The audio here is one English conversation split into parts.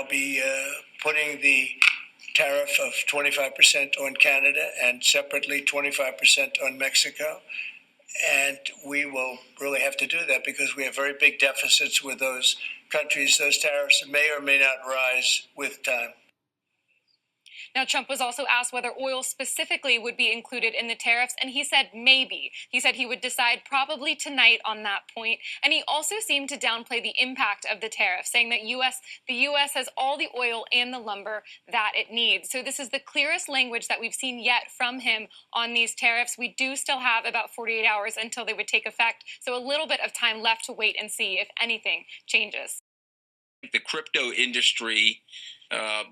I'll be putting the tariff of 25% on Canada and separately 25% on Mexico. And we will really have to do that because we have very big deficits with those countries. Those tariffs may or may not rise with time. Now, Trump was also asked whether oil specifically would be included in the tariffs, and he said maybe. He said he would decide probably tonight on that point, and he also seemed to downplay the impact of the tariffs, saying that the U.S. has all the oil and the lumber that it needs. So this is the clearest language that we've seen yet from him on these tariffs. We do still have about 48 hours until they would take effect, so a little bit of time left to wait and see if anything changes. The crypto industry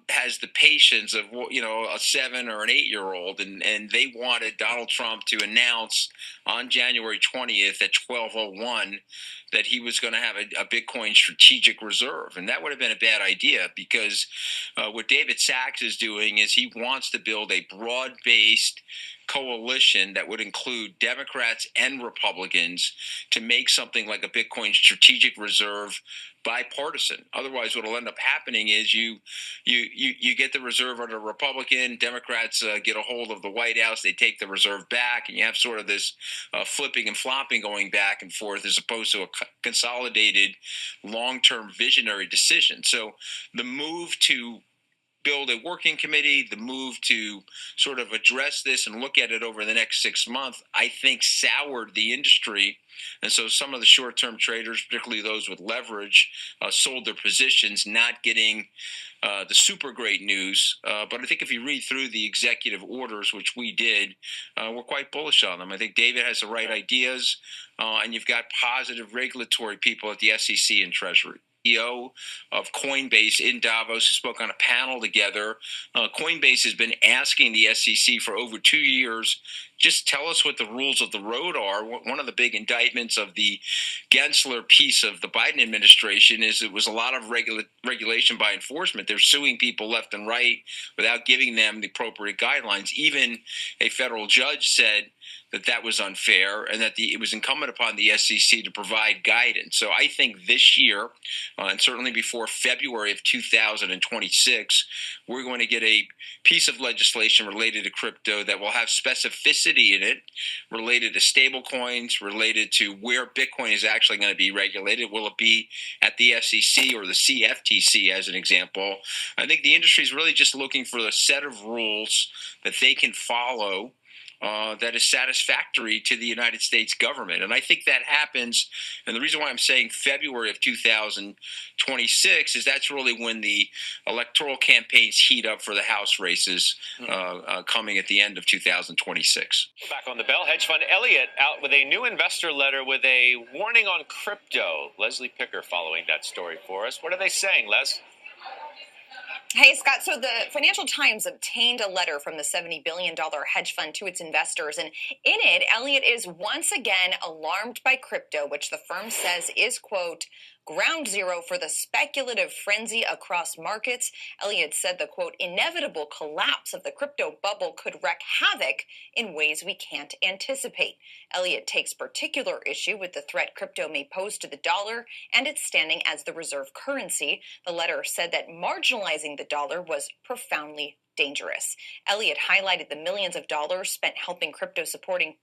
has the patience of, a 7 or an 8-year-old, and they wanted Donald Trump to announce on January 20th at 12:01 that he was going to have a Bitcoin strategic reserve. And that would have been a bad idea because what David Sachs is doing is he wants to build a broad-based coalition that would include Democrats and Republicans to make something like a Bitcoin strategic reserve bipartisan. Otherwise, what will end up happening is you get the reserve under Republican, Democrats get a hold of the White House, they take the reserve back, and you have sort of this flipping and flopping going back and forth as opposed to a consolidated long-term visionary decision. So the move to build a working committee, the move to sort of address this and look at it over the next 6 months, I think soured the industry. And so some of the short-term traders, particularly those with leverage, sold their positions, not getting the super great news. But I think if you read through the executive orders, which we did, we're quite bullish on them. I think David has the right ideas, and you've got positive regulatory people at the SEC and Treasury. CEO of Coinbase in Davos, who spoke on a panel together. Coinbase has been asking the SEC for over 2 years, just tell us what the rules of the road are. One of the big indictments of the Gensler piece of the Biden administration is it was a lot of regulation by enforcement. They're suing people left and right without giving them the appropriate guidelines. Even a federal judge said that was unfair and that it was incumbent upon the SEC to provide guidance. So I think this year, and certainly before February of 2026, we're going to get a piece of legislation related to crypto that will have specificity in it, related to stable coins, related to where Bitcoin is actually going to be regulated. Will it be at the SEC or the CFTC, as an example? I think the industry is really just looking for a set of rules that they can follow that is satisfactory to the United States government. And I think that happens, and the reason why I'm saying February of 2026 is that's really when the electoral campaigns heat up for the House races coming at the end of 2026. We're back on the bell. Hedge fund Elliott out with a new investor letter with a warning on crypto. Leslie Picker following that story for us. What are they saying, Les? Hey, Scott. So the Financial Times obtained a letter from the $70 billion hedge fund to its investors. And in it, Elliott is once again alarmed by crypto, which the firm says is, quote, ground zero for the speculative frenzy across markets. Elliott said the, quote, inevitable collapse of the crypto bubble could wreak havoc in ways we can't anticipate. Elliott takes particular issue with the threat crypto may pose to the dollar and its standing as the reserve currency. The letter said that marginalizing the dollar was profoundly dangerous. Elliott highlighted the millions of dollars spent helping crypto-supporting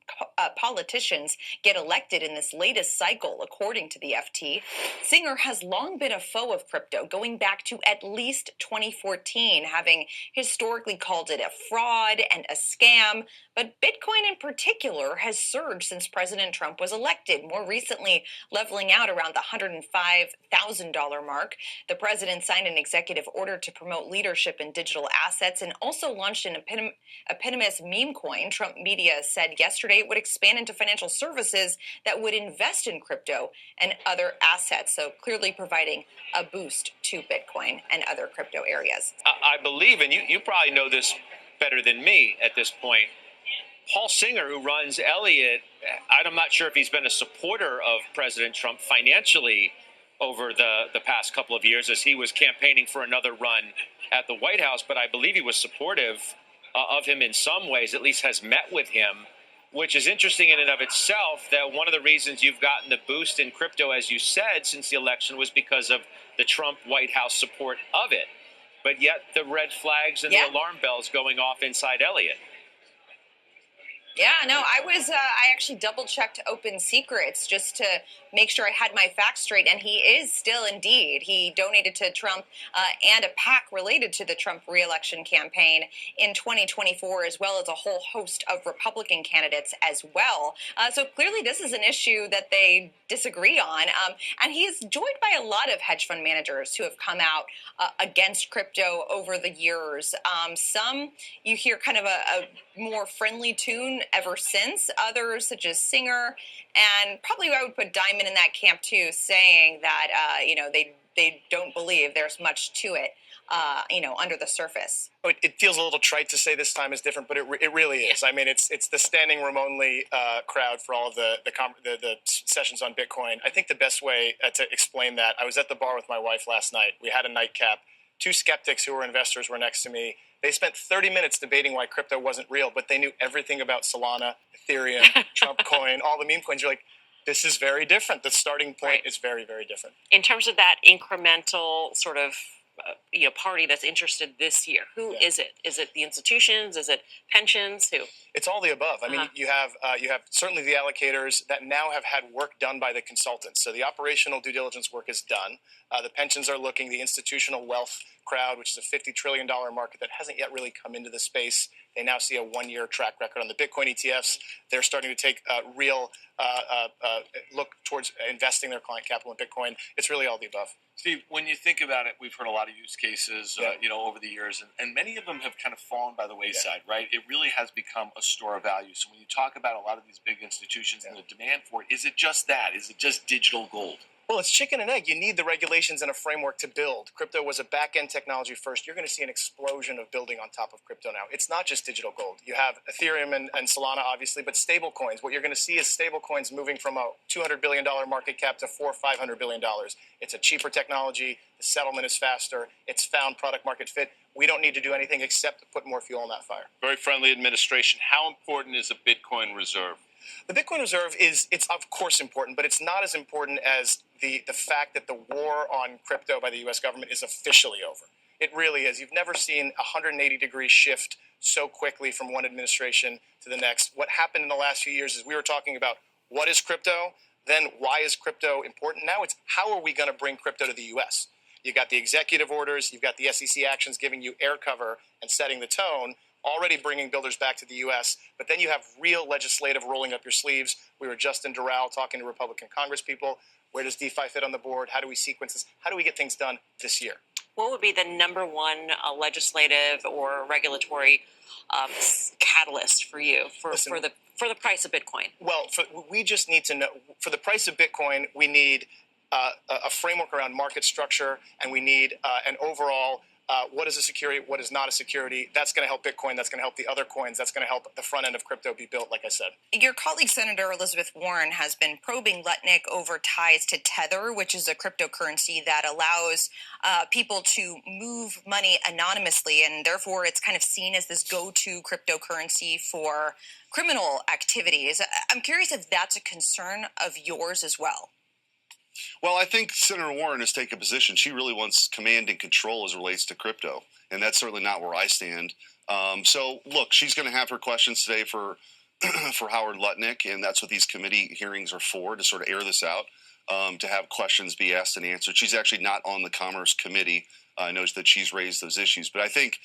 politicians get elected in this latest cycle, according to the FT. Singer has long been a foe of crypto, going back to at least 2014, having historically called it a fraud and a scam. But Bitcoin in particular has surged since President Trump was elected, more recently leveling out around the $105,000 mark. The president signed an executive order to promote leadership in digital assets and also launched an eponymous meme coin. Trump media said yesterday it would expand into financial services that would invest in crypto and other assets, so clearly providing a boost to Bitcoin and other crypto areas. I believe, and you probably know this better than me at this point, Paul Singer, who runs Elliott, I'm not sure if he's been a supporter of President Trump financially over the past couple of years as he was campaigning for another run at the White House, but I believe he was supportive of him in some ways, at least has met with him. which is interesting in and of itself, that one of the reasons you've gotten the boost in crypto, as you said, since the election was because of the Trump White House support of it. But yet the red flags and the alarm bells going off inside Elliott. Yeah, no, I actually double checked Open Secrets just to make sure I had my facts straight. And he is still indeed. He donated to Trump and a PAC related to the Trump reelection campaign in 2024, as well as a whole host of Republican candidates as well. So clearly this is an issue that they disagree on. And he's joined by a lot of hedge fund managers who have come out against crypto over the years. Some you hear kind of a more friendly tune ever since. Others, such as Singer, and probably I would put Diamond in that camp too, saying that they don't believe there's much to it, under the surface. It feels a little trite to say this time is different, but it really is. I mean, it's the standing room only crowd for all of the sessions on Bitcoin. I think the best way to explain that, I was at the bar with my wife last night. We had a nightcap. Two skeptics who were investors were next to me. They spent 30 minutes debating why crypto wasn't real, but they knew everything about Solana, Ethereum, Trump coin, all the meme coins. You're like, this is very different. The starting point is very, very different. In terms of that incremental sort of party that's interested this year, who is it? Is it the institutions? Is it pensions? Who? It's all the above. I mean, you have certainly the allocators that now have had work done by the consultants. So the operational due diligence work is done. The pensions are looking. The institutional wealth crowd, which is a $50 trillion market that hasn't yet really come into the space. They now see a one-year track record on the Bitcoin ETFs. They're starting to take a real look towards investing their client capital in Bitcoin. It's really all the above. Steve, when you think about it, we've heard a lot of use cases, over the years, and many of them have kind of fallen by the wayside, right? It really has become a store of value. So when you talk about a lot of these big institutions and the demand for it, is it just that? Is it just digital gold? Well, it's chicken and egg. You need the regulations and a framework to build. Crypto was a back-end technology first. You're going to see an explosion of building on top of crypto now. It's not just digital gold. You have Ethereum and Solana, obviously, but stable coins. What you're going to see is stable coins moving from a $200 billion market cap to $400 or $500 billion. It's a cheaper technology. The settlement is faster. It's found product market fit. We don't need to do anything except to put more fuel on that fire. Very friendly administration. How important is a Bitcoin reserve? The Bitcoin reserve it's of course important, but it's not as important as the fact that the war on crypto by the U.S. government is officially over. It really is. You've never seen a 180-degree shift so quickly from one administration to the next. What happened in the last few years is we were talking about what is crypto, then why is crypto important? Now it's how are we going to bring crypto to the U.S.? You've got the executive orders, you've got the SEC actions giving you air cover and setting the tone, already bringing builders back to the U.S., but then you have real legislative rolling up your sleeves. We were just in Doral talking to Republican Congress people. Where does DeFi fit on the board? How do we sequence this? How do we get things done this year? What would be the number one legislative or regulatory catalyst for you for the price of Bitcoin? Well, we just need to know, for the price of Bitcoin, we need a framework around market structure, and we need an overall what is a security, what is not a security. That's going to help Bitcoin. That's going to help the other coins. That's going to help the front end of crypto be built, like I said. Your colleague, Senator Elizabeth Warren, has been probing Lutnick over ties to Tether, which is a cryptocurrency that allows people to move money anonymously, and therefore it's kind of seen as this go-to cryptocurrency for criminal activities. I'm curious if that's a concern of yours as well. Well, I think Senator Warren has taken a position. She really wants command and control as it relates to crypto, and that's certainly not where I stand. So, look, she's going to have her questions today for Howard Lutnick, and that's what these committee hearings are for, to sort of air this out, to have questions be asked and answered. She's actually not on the Commerce Committee. I noticed that she's raised those issues. But I think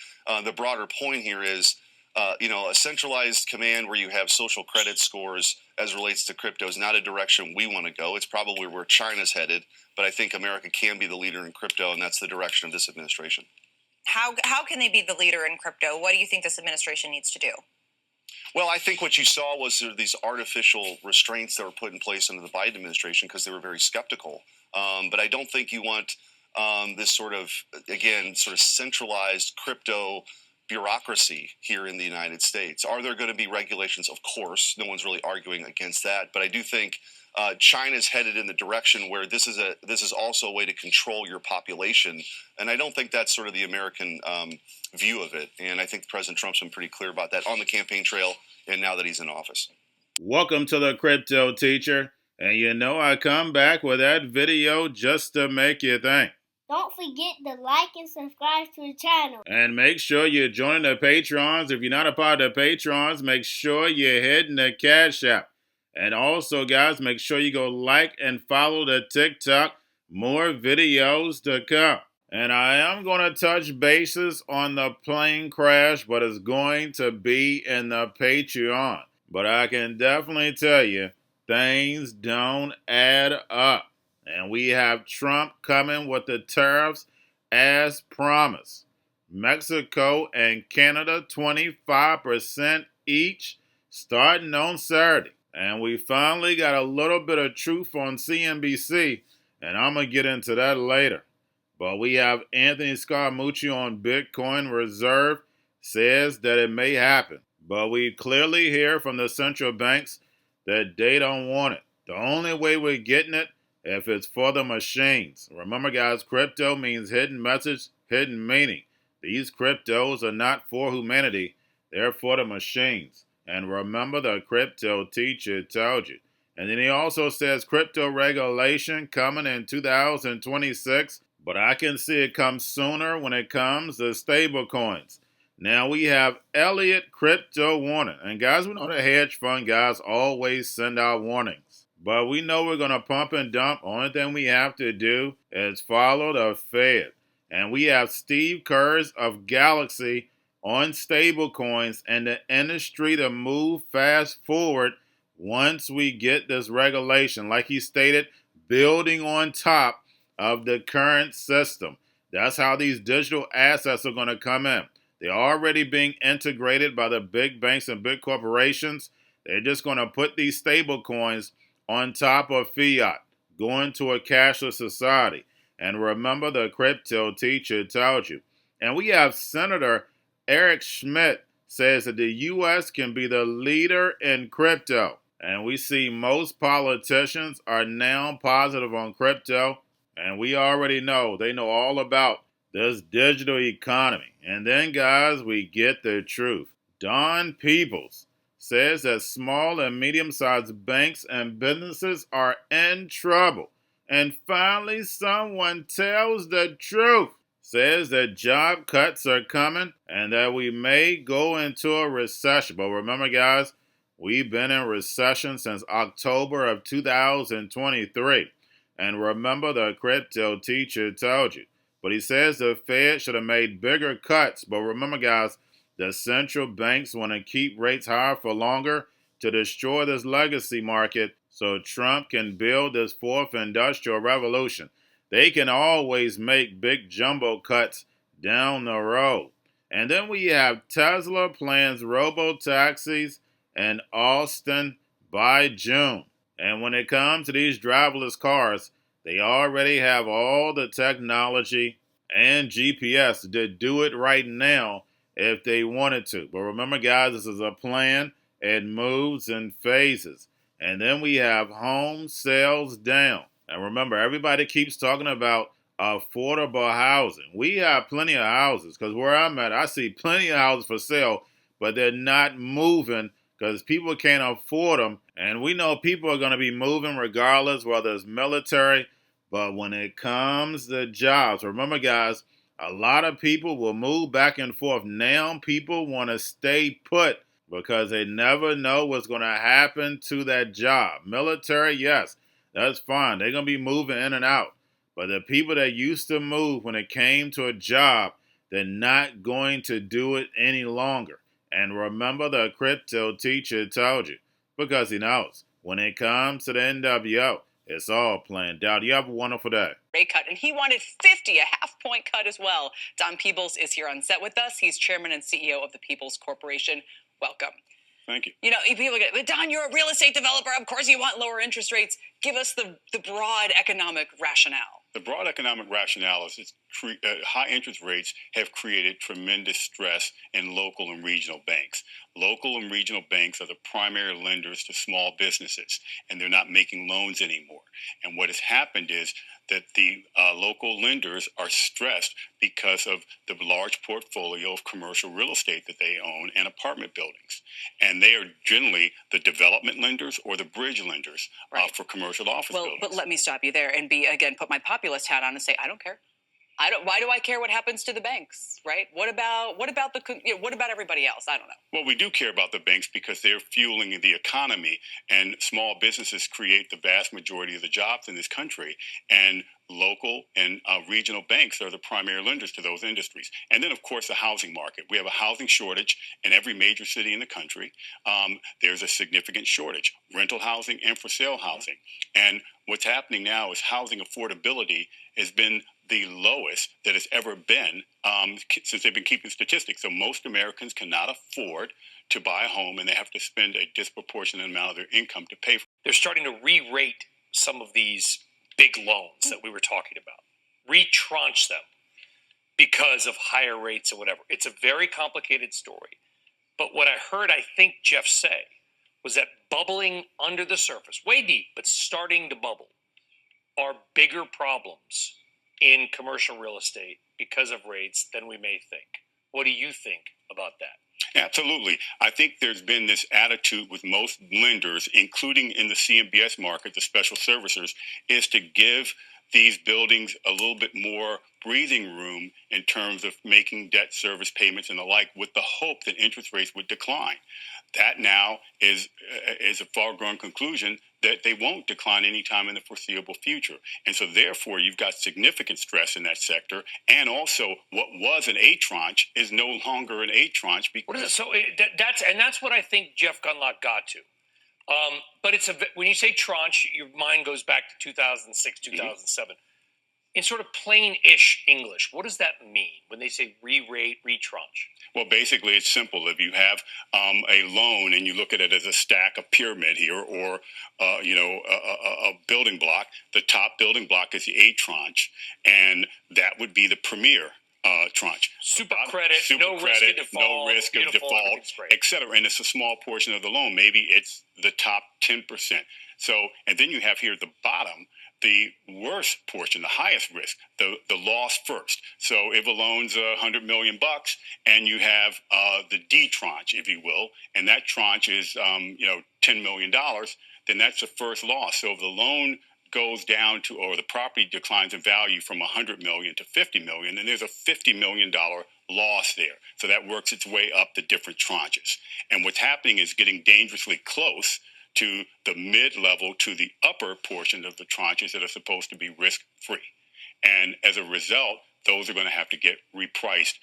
the broader point here is, a centralized command where you have social credit scores as it relates to crypto is not a direction we want to go. It's probably where China's headed, but I think America can be the leader in crypto, and that's the direction of this administration. How can they be the leader in crypto? What do you think this administration needs to do? Well, I think what you saw was these artificial restraints that were put in place under the Biden administration because they were very skeptical. But I don't think you want this sort of centralized crypto bureaucracy here in the United States. Are there going to be regulations? Of course. No one's really arguing against that. But I do think China's headed in the direction where this is also a way to control your population. And I don't think that's sort of the American view of it. And I think President Trump's been pretty clear about that on the campaign trail and now that he's in office. Welcome to the Crypto Teacher, and you know I come back with that video just to make you think. Don't forget to like and subscribe to the channel. And make sure you're joining the Patrons. If you're not a part of the Patrons, make sure you're hitting the Cash App. And also, guys, make sure you go like and follow the TikTok. More videos to come. And I am going to touch bases on the plane crash, but it's going to be in the Patreon. But I can definitely tell you, things don't add up. And we have Trump coming with the tariffs as promised. Mexico and Canada, 25% each, starting on Saturday. And we finally got a little bit of truth on CNBC, and I'm going to get into that later. But we have Anthony Scaramucci on Bitcoin Reserve, says that it may happen. But we clearly hear from the central banks that they don't want it. The only way we're getting it, if it's for the machines. Remember, guys, crypto means hidden message, hidden meaning. These cryptos are not for humanity. They're for the machines. And remember, the Crypto Teacher told you. And then he also says crypto regulation coming in 2026. But I can see it come sooner when it comes to stable coins. Now we have Elliott crypto warning. And guys, we know the hedge fund guys always send out warnings. But we know we're going to pump and dump. Only thing we have to do is follow the Fed. And we have Steve Kurz of Galaxy on stablecoins and the industry to move fast forward once we get this regulation. Like he stated, building on top of the current system. That's how these digital assets are going to come in. They're already being integrated by the big banks and big corporations. They're just going to put these stable coins on top of fiat, going to a cashless society. And remember, the Crypto Teacher told you. And we have Senator Eric Schmidt says that the U.S. can be the leader in crypto. And we see most politicians are now positive on crypto. And we already know, they know all about this digital economy. And then, guys, we get the truth. Don Peoples says that small and medium-sized banks and businesses are in trouble. And finally, someone tells the truth. Says that job cuts are coming and that we may go into a recession. But remember, guys, we've been in recession since October of 2023. And remember, the Crypto Teacher told you. But he says the Fed should have made bigger cuts. But remember, guys, the central banks want to keep rates higher for longer to destroy this legacy market so Trump can build this fourth industrial revolution. They can always make big jumbo cuts down the road. And then we have Tesla plans robo-taxis in Austin by June. And when it comes to these driverless cars, they already have all the technology and GPS to do it right now if they wanted to. But remember, guys, this is a plan. It moves in phases. And then we have home sales down. And remember, everybody keeps talking about affordable housing. We have plenty of houses because where I'm at, I see plenty of houses for sale, but they're not moving because people can't afford them. And we know people are going to be moving regardless, whether it's military. But when it comes to jobs, remember, guys, a lot of people will move back and forth. Now people want to stay put because they never know what's going to happen to that job. Military, yes, that's fine. They're going to be moving in and out. But the people that used to move when it came to a job, they're not going to do it any longer. And remember, the Crypto Teacher told you, because he knows when it comes to the NWO, it's all planned out. You have a wonderful day. Rate cut, and he wanted 50, a half-point cut as well. Don Peebles is here on set with us. He's chairman and CEO of the People's Corporation. Welcome. Thank you. You know, people get, but Don, you're a real estate developer. Of course you want lower interest rates. Give us the broad economic rationale. The broad economic rationale is it's high interest rates have created tremendous stress in local and regional banks. Local and regional banks are the primary lenders to small businesses, and they're not making loans anymore. And what has happened is that the local lenders are stressed because of the large portfolio of commercial real estate that they own and apartment buildings. And they are generally the development lenders or the bridge lenders for commercial office buildings. But let me stop you there and put my populist hat on and say, I don't care. Why do I care what happens to the banks, right? What about everybody else? I don't know. Well, we do care about the banks because they're fueling the economy, and small businesses create the vast majority of the jobs in this country. And local and regional banks are the primary lenders to those industries. And then, of course, the housing market. We have a housing shortage in every major city in the country. There's a significant shortage, rental housing and for sale housing. And what's happening now is housing affordability has been the lowest that it's ever been since they've been keeping statistics. So most Americans cannot afford to buy a home, and they have to spend a disproportionate amount of their income to pay for it. They're starting to re-rate some of these big loans that we were talking about, retranche them because of higher rates or whatever. It's a very complicated story. But what I heard, I think, Jeff say, was that bubbling under the surface, way deep, but starting to bubble, are bigger problems in commercial real estate because of rates than we may think. What do you think about that? Absolutely. I think there's been this attitude with most lenders, including in the CMBS market, the special servicers, is to give these buildings a little bit more breathing room in terms of making debt service payments and the like, with the hope that interest rates would decline. That now is a far-gone conclusion that they won't decline anytime in the foreseeable future. And so therefore, you've got significant stress in that sector. And also, what was an A tranche is no longer an A tranche. Because that's what I think Jeff Gundlach got to. But when you say tranche, your mind goes back to 2006, 2007. Mm-hmm. In sort of plain-ish English, what does that mean when they say re-rate, retranche? Well, basically, it's simple. If you have a loan and you look at it as a stack, a pyramid here, or a building block, the top building block is the A tranche, and that would be the premier tranche. Super credit, no risk of default, et cetera. And it's a small portion of the loan. Maybe it's the top 10%. So, and then you have here at the bottom, the worst portion, the highest risk, the loss first. So if a loan's $100 million and you have the D tranche, if you will, and that tranche is $10 million, then that's the first loss. So if the loan goes down to, or the property declines in value from $100 million to $50 million, then there's a $50 million loss there. So that works its way up the different tranches. And what's happening is getting dangerously close to the mid-level, to the upper portion of the tranches that are supposed to be risk-free. And as a result, those are going to have to get repriced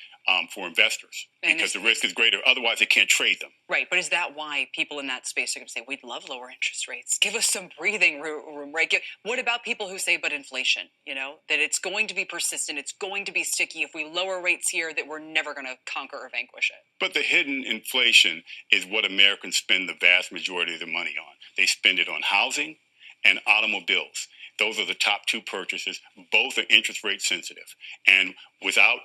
for investors because the risk is greater. Otherwise, they can't trade them. Right. But is that why people in that space are going to say, we'd love lower interest rates? Give us some breathing room, right? What about people who say, but inflation, that it's going to be persistent, it's going to be sticky. If we lower rates here, that we're never going to conquer or vanquish it. But the hidden inflation is what Americans spend the vast majority of their money on. They spend it on housing and automobiles. Those are the top two purchases. Both are interest rate sensitive. And without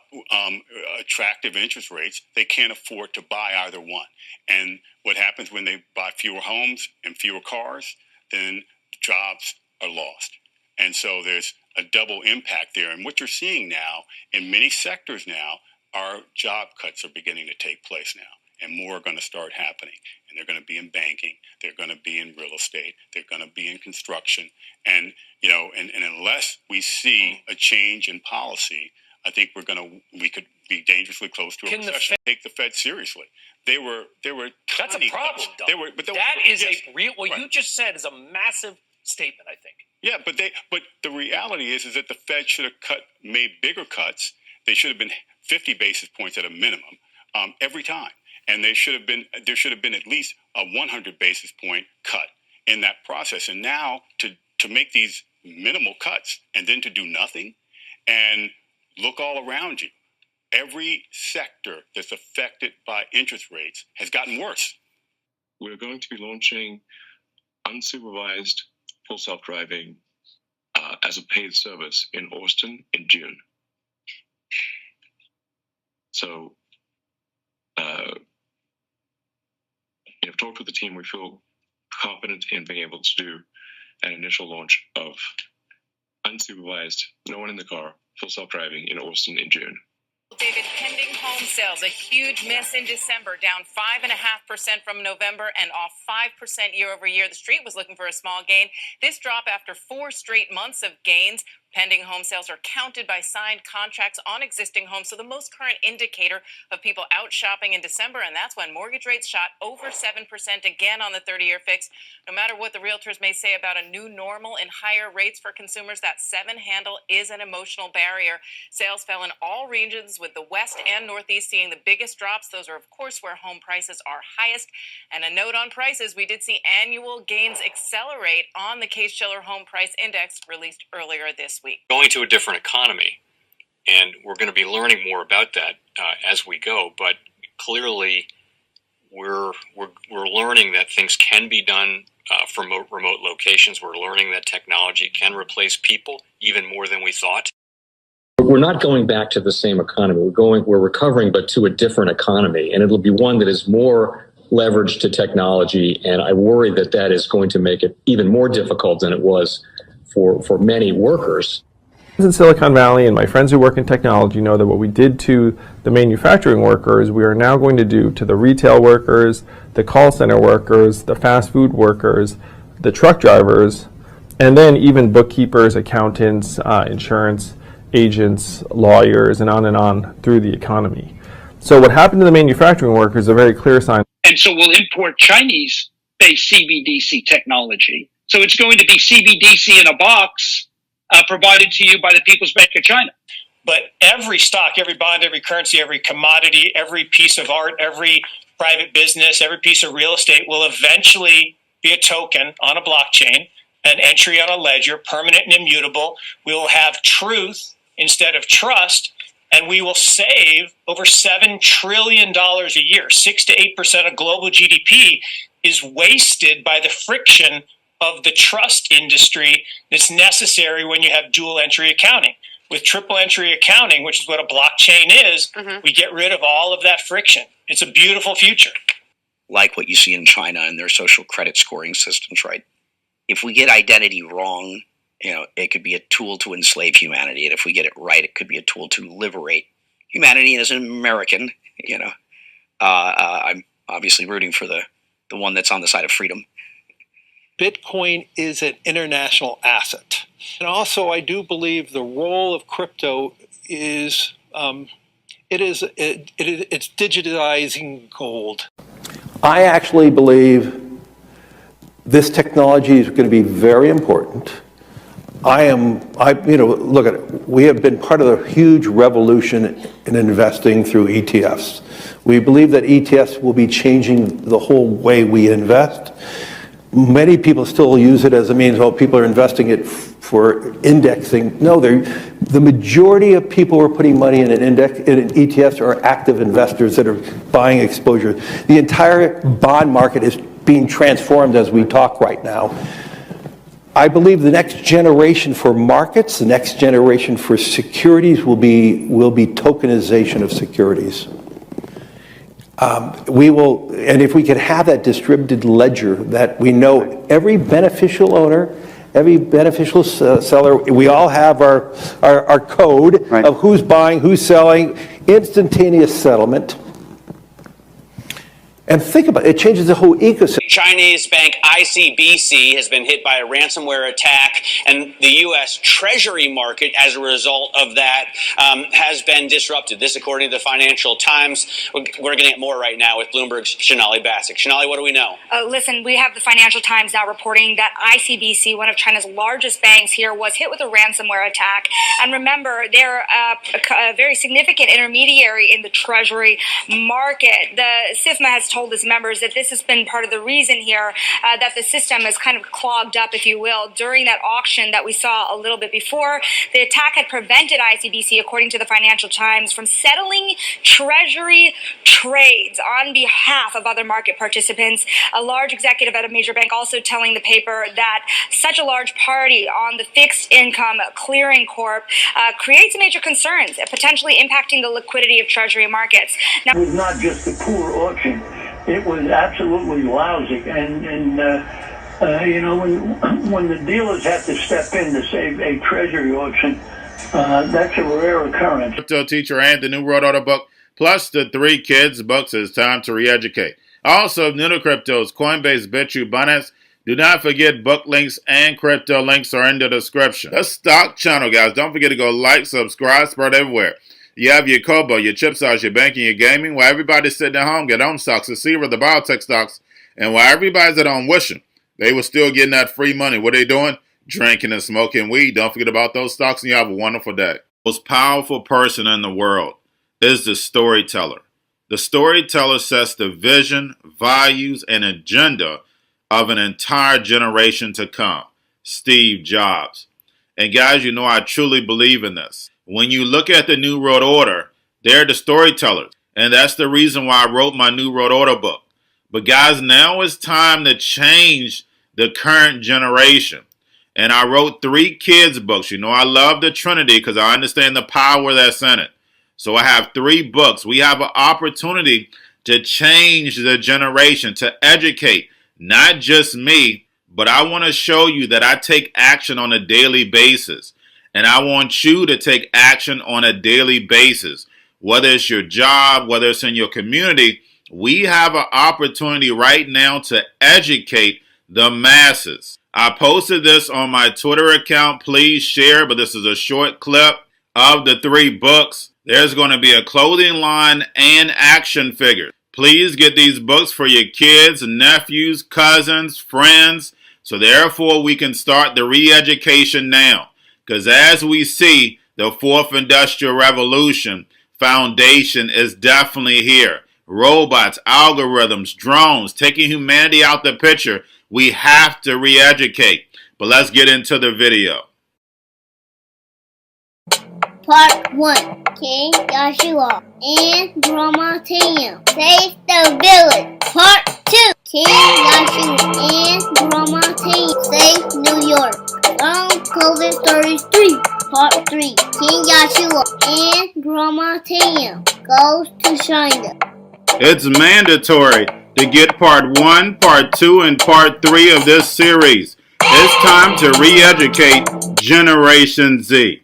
attractive interest rates, they can't afford to buy either one. And what happens when they buy fewer homes and fewer cars, then jobs are lost. And so there's a double impact there. And what you're seeing now in many sectors now are job cuts are beginning to take place now. And more are going to start happening. And they're going to be in banking. They're going to be in real estate. They're going to be in construction. And, and unless we see a change in policy, I think we could be dangerously close to a recession. Take the Fed seriously. They were That's a problem, though. What you just said is a massive statement, I think. Yeah, but the reality is that the Fed should have made bigger cuts. They should have been 50 basis points at a minimum every time. And there should have been at least a 100 basis point cut in that process. And now to make these minimal cuts and then to do nothing and look all around you, every sector that's affected by interest rates has gotten worse. We're going to be launching unsupervised full self-driving as a paid service in Austin in June. So, I've talked with the team. We feel confident in being able to do an initial launch of unsupervised, no one in the car, full self-driving in Austin in June. David, pending home sales, a huge miss in December, down 5.5% from November and off 5% year over year. The street was looking for a small gain. This drop after 4 straight months of gains. Pending home sales are counted by signed contracts on existing homes, so the most current indicator of people out shopping in December, and that's when mortgage rates shot over 7% again on the 30-year fix. No matter what the realtors may say about a new normal and higher rates for consumers, that 7 handle is an emotional barrier. Sales fell in all regions, with the West and Northeast seeing the biggest drops. Those are, of course, where home prices are highest. And a note on prices, we did see annual gains accelerate on the Case-Shiller Home Price Index released earlier this week. Going to a different economy, and we're going to be learning more about that as we go. But clearly, we're learning that things can be done from remote locations. We're learning that technology can replace people even more than we thought. We're not going back to the same economy. We're recovering, but to a different economy, and it'll be one that is more leveraged to technology. And I worry that that is going to make it even more difficult than it was for many workers. In Silicon Valley, and my friends who work in technology know that what we did to the manufacturing workers, we are now going to do to the retail workers, the call center workers, the fast food workers, the truck drivers, and then even bookkeepers, accountants, insurance agents, lawyers, and on through the economy. So what happened to the manufacturing workers is a very clear sign. And so we'll import Chinese-based CBDC technology. So it's going to be CBDC in a box provided to you by the People's Bank of China. But every stock, every bond, every currency, every commodity, every piece of art, every private business, every piece of real estate will eventually be a token on a blockchain, an entry on a ledger, permanent and immutable. We will have truth instead of trust, and we will save over $7 trillion a year. 6 to 8% of global GDP is wasted by the friction of the trust industry that's necessary when you have dual entry accounting. With triple entry accounting, which is what a blockchain is, we get rid of all of that friction. It's a beautiful future. Like what you see in China and their social credit scoring systems, right? If we get identity wrong, it could be a tool to enslave humanity. And if we get it right, it could be a tool to liberate humanity. And as an American, I'm obviously rooting for the one that's on the side of freedom. Bitcoin is an international asset. And also, I do believe the role of crypto is it's digitizing gold. I actually believe this technology is going to be very important. Look at it. We have been part of a huge revolution in investing through ETFs. We believe that ETFs will be changing the whole way we invest. Many people still use it as a means, people are investing it for indexing. No, the majority of people who are putting money in in ETFs are active investors that are buying exposure. The entire bond market is being transformed as we talk right now. I believe the next generation for markets, the next generation for securities will be tokenization of securities. And if we could have that distributed ledger that we know every beneficial owner, every beneficial seller, we all have our code of who's buying, who's selling, instantaneous settlement. And think about it, it changes the whole ecosystem. Chinese bank ICBC has been hit by a ransomware attack, and the U.S. Treasury market, as a result of that, has been disrupted. This, according to the Financial Times. We're getting at more right now with Bloomberg's Shonali Bassick. Shonali, what do we know? Listen, we have the Financial Times now reporting that ICBC, one of China's largest banks here, was hit with a ransomware attack. And remember, they're a very significant intermediary in the Treasury market. The SIFMA has told told his members that this has been part of the reason here that the system is kind of clogged up, if you will. During that auction that we saw a little bit before, the attack had prevented ICBC, according to the Financial Times, from settling Treasury trades on behalf of other market participants. A large executive at a major bank also telling the paper that such a large party on the fixed income clearing corp creates major concerns, potentially impacting the liquidity of Treasury markets. Now, it was not just a poor auction; it was absolutely lousy. And you know, when the dealers have to step in to save a Treasury auction, that's a rare occurrence. Cryptoteacher and the New World Order book, plus the 3 kids books. It's time to re-educate. Also, new to cryptos, Coinbase, Bitrue, Binance. Do not forget book links and crypto links are in the description. The stock channel, guys. Don't forget to go like, subscribe, spread everywhere. You have your Kobo, your chip stocks, your banking, your gaming. While everybody's sitting at home, get on stocks, the Seaver, the biotech stocks. And while everybody's at home wishing they were still getting that free money, what are they doing? Drinking and smoking weed. Don't forget about those stocks, and you have a wonderful day. The most powerful person in the world is the storyteller. The storyteller sets the vision, values, and agenda of an entire generation to come. Steve Jobs. And guys, you know I truly believe in this. When you look at the New World Order, they're the storytellers. And that's the reason why I wrote my New World Order book. But guys, now it's time to change the current generation. And I wrote 3 kids books. You know I love the Trinity because I understand the power that's in it. So I have 3 books. We have an opportunity to change the generation, to educate. Not just me, but I want to show you that I take action on a daily basis. And I want you to take action on a daily basis. Whether it's your job, whether it's in your community, we have an opportunity right now to educate the masses. I posted this on my Twitter account. Please share, but this is a short clip of the 3 books. There's going to be a clothing line and action figures. Please get these books for your kids, nephews, cousins, friends, so therefore we can start the re-education now. Because as we see, the 4th Industrial Revolution foundation is definitely here. Robots, algorithms, drones, taking humanity out the picture. We have to re-educate. But let's get into the video. Part 1. King Joshua and Grandma Tam save the village. Part 2. King Joshua and Grandma Tam save New York from COVID Stories 3. Part 3. King Joshua and Grandma Tam goes to China. It's mandatory to get part 1, part 2, and part 3 of this series. It's time to re-educate Generation Z.